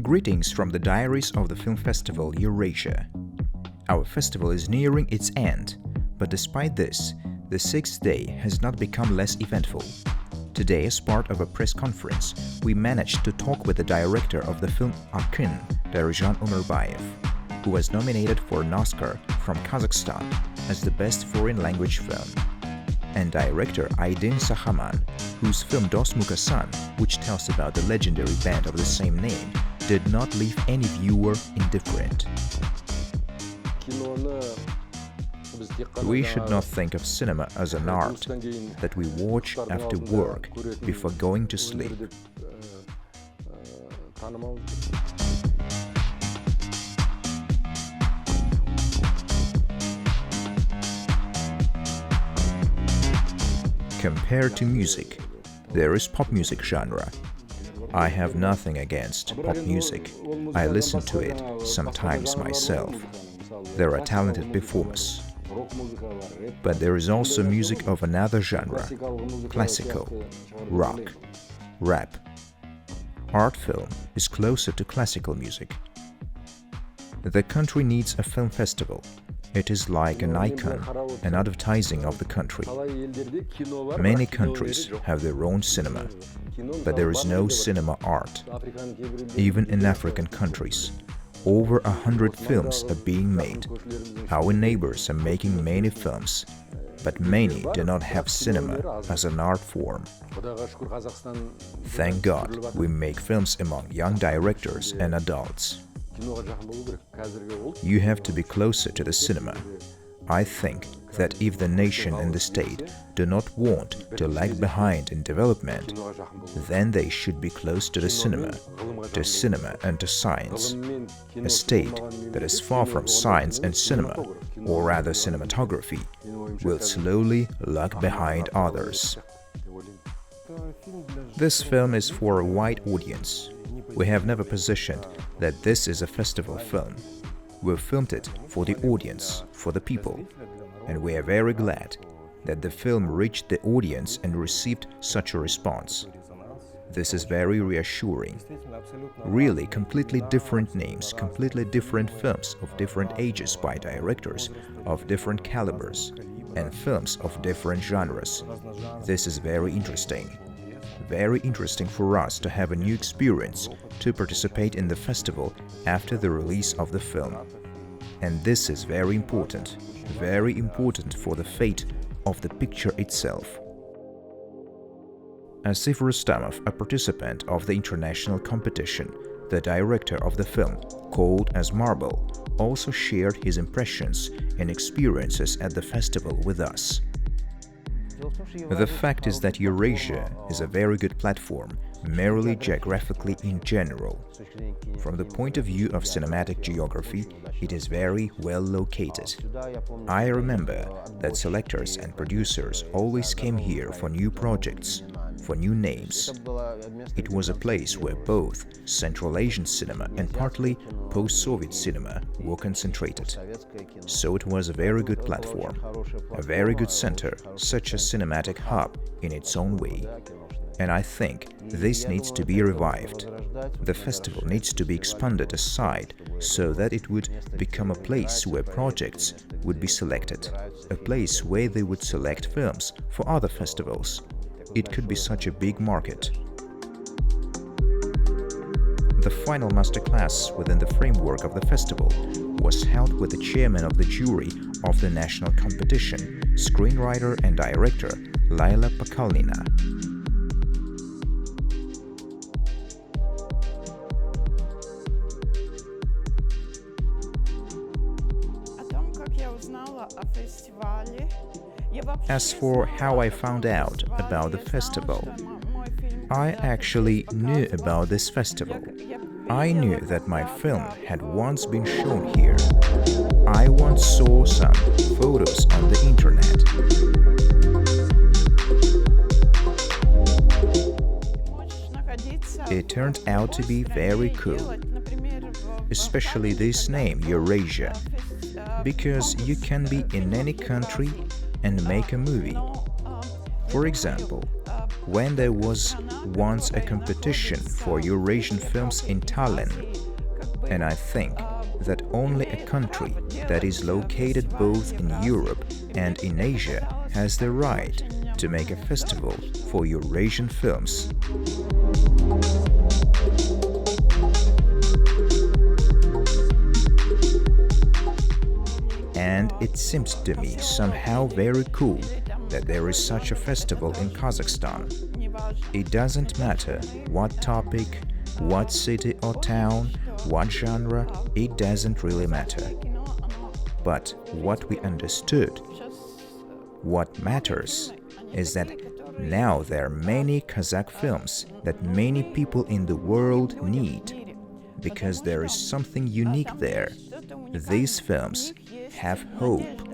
Greetings from the Diaries of the film festival Eurasia. Our festival is nearing its end, but despite this, the sixth day has not become less eventful. Today, as part of a press conference, we managed to talk with the director of the film Akın, Darijan Umerbayev, who was nominated for an Oscar from Kazakhstan as the best foreign language film, and director Aydin Sahaman, whose film Dost Mukasan, which tells about the legendary band of the same name, did not leave any viewer indifferent. We should not think of cinema as an art that we watch after work before going to sleep. Compared to music, there is pop music genre. I have nothing against pop music. I listen to it sometimes myself. There are talented performers. But there is also music of another genre: classical, rock, rap. Art film is closer to classical music. The country needs a film festival. It is like an icon, an advertising of the country. Many countries have their own cinema, but there is no cinema art. Even in African countries, over 100 films are being made. Our neighbors are making many films, but many do not have cinema as an art form. Thank God we make films among young directors and adults. You have to be closer to the cinema. I think that if the nation and the state do not want to lag behind in development, then they should be close to cinema and to science. A state that is far from science and cinema, or rather cinematography, will slowly lag behind others. This film is for a wide audience. We have never positioned that this is a festival film. We filmed it for the audience, for the people, and we are very glad that the film reached the audience and received such a response. This is very reassuring. Really completely different names, completely different films of different ages by directors of different calibers, and films of different genres. This is very interesting. Very interesting for us to have a new experience, to participate in the festival after the release of the film. And this is very important for the fate of the picture itself. Asif Rustamov, a participant of the international competition, the director of the film, called as Marble, also shared his impressions and experiences at the festival with us. The fact is that Eurasia is a very good platform, merely geographically in general. From the point of view of cinematic geography, it is very well located. I remember that selectors and producers always came here for new projects, for new names. It was a place where both Central Asian cinema and partly post-Soviet cinema were concentrated. So it was a very good platform, a very good center, such a cinematic hub in its own way. And I think this needs to be revived. The festival needs to be expanded aside so that it would become a place where projects would be selected, a place where they would select films for other festivals. It could be such a big market. The final masterclass within the framework of the festival was held with the chairman of the jury of the national competition, screenwriter and director Laila Pakalnina. As for how I found out about the festival, I actually knew about this festival. I knew that my film had once been shown here. I once saw some photos on the internet. It turned out to be very cool, especially this name, Eurasia, because you can be in any country and make a movie. For example, when there was once a competition for Eurasian films in Tallinn. And I think that only a country that is located both in Europe and in Asia has the right to make a festival for Eurasian films. And it seems to me somehow very cool that there is such a festival in Kazakhstan. It doesn't matter what topic, what city or town, what genre, it doesn't really matter. But what we understood, what matters, is that now there are many Kazakh films that many people in the world need, because there is something unique there. These films have hope.